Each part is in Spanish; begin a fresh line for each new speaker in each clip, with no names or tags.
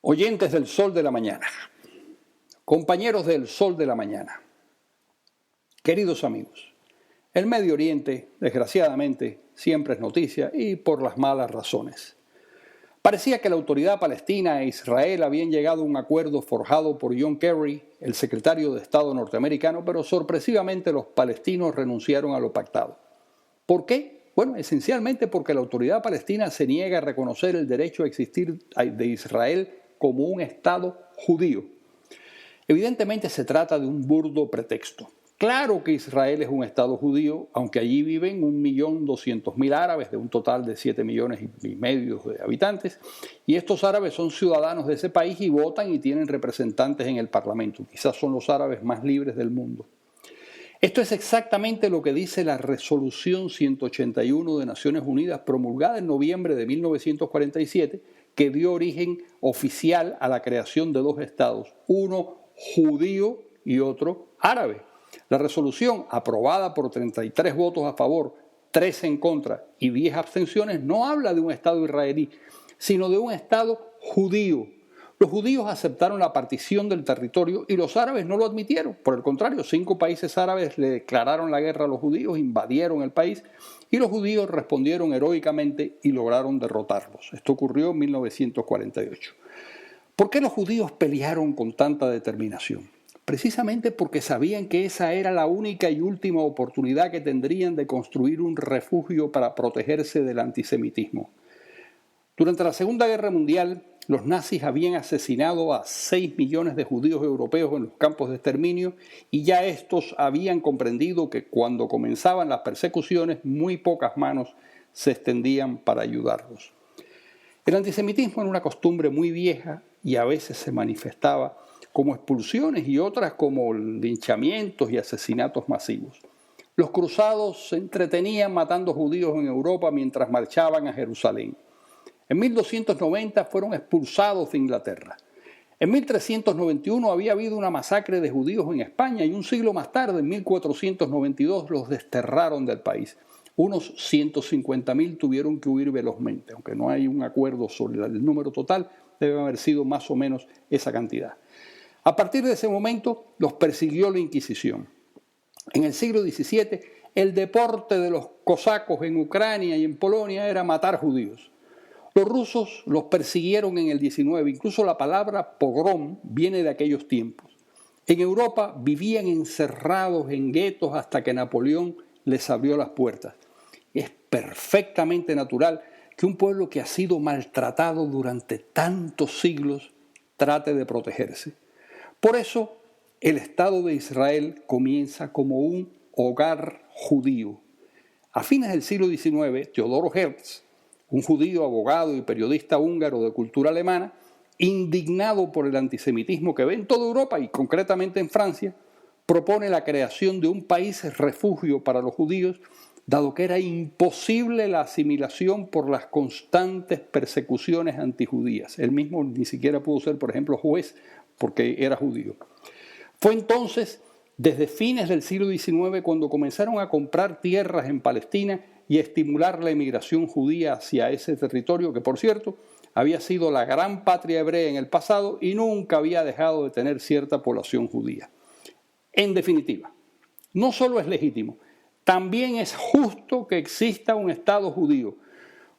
Oyentes del Sol de la Mañana, compañeros del Sol de la Mañana, queridos amigos, el Medio Oriente, desgraciadamente, siempre es noticia y por las malas razones. Parecía que la autoridad palestina e Israel habían llegado a un acuerdo forjado por John Kerry, el secretario de Estado norteamericano, pero sorpresivamente los palestinos renunciaron a lo pactado. ¿Por qué? Bueno, esencialmente porque la autoridad palestina se niega a reconocer el derecho a existir de Israel como un Estado judío. Evidentemente se trata de un burdo pretexto. Claro que Israel es un Estado judío, aunque allí viven 1.200.000 árabes de un total de 7,5 millones de habitantes, y estos árabes son ciudadanos de ese país y votan y tienen representantes en el Parlamento. Quizás son los árabes más libres del mundo. Esto es exactamente lo que dice la Resolución 181 de Naciones Unidas, promulgada en noviembre de 1947, que dio origen oficial a la creación de dos estados, uno judío y otro árabe. La resolución, aprobada por 33 votos a favor, 3 en contra y 10 abstenciones, no habla de un estado israelí, sino de un estado judío. Los judíos aceptaron la partición del territorio y los árabes no lo admitieron. Por el contrario, 5 países árabes le declararon la guerra a los judíos, invadieron el país y los judíos respondieron heroicamente y lograron derrotarlos. Esto ocurrió en 1948. ¿Por qué los judíos pelearon con tanta determinación? Precisamente porque sabían que esa era la única y última oportunidad que tendrían de construir un refugio para protegerse del antisemitismo. Durante la Segunda Guerra Mundial, los nazis habían asesinado a 6 millones de judíos europeos en los campos de exterminio y ya estos habían comprendido que cuando comenzaban las persecuciones muy pocas manos se extendían para ayudarlos. El antisemitismo era una costumbre muy vieja y a veces se manifestaba como expulsiones y otras como linchamientos y asesinatos masivos. Los cruzados se entretenían matando judíos en Europa mientras marchaban a Jerusalén. En 1290 fueron expulsados de Inglaterra. En 1391 había habido una masacre de judíos en España y un siglo más tarde, en 1492, los desterraron del país. Unos 150.000 tuvieron que huir velozmente, aunque no hay un acuerdo sobre el número total, debe haber sido más o menos esa cantidad. A partir de ese momento los persiguió la Inquisición. En el siglo XVII, el deporte de los cosacos en Ucrania y en Polonia era matar judíos. Los rusos los persiguieron en el XIX, incluso la palabra pogrom viene de aquellos tiempos. En Europa vivían encerrados en guetos hasta que Napoleón les abrió las puertas. Es perfectamente natural que un pueblo que ha sido maltratado durante tantos siglos trate de protegerse. Por eso, el Estado de Israel comienza como un hogar judío. A fines del siglo XIX, Teodoro Herzl, un judío, abogado y periodista húngaro de cultura alemana, indignado por el antisemitismo que ve en toda Europa y concretamente en Francia, propone la creación de un país refugio para los judíos, dado que era imposible la asimilación por las constantes persecuciones antijudías. Él mismo ni siquiera pudo ser, por ejemplo, juez porque era judío. Fue entonces, desde fines del siglo XIX, cuando comenzaron a comprar tierras en Palestina y a estimular la emigración judía hacia ese territorio, que por cierto había sido la gran patria hebrea en el pasado y nunca había dejado de tener cierta población judía. En definitiva, no solo es legítimo, también es justo que exista un Estado judío.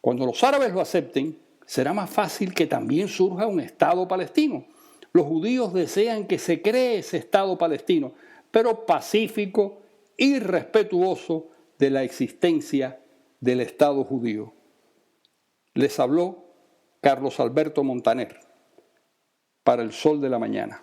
Cuando los árabes lo acepten, será más fácil que también surja un Estado palestino. Los judíos desean que se cree ese Estado palestino, pero pacífico y respetuoso de la existencia del Estado judío. Les habló Carlos Alberto Montaner para el Sol de la Mañana.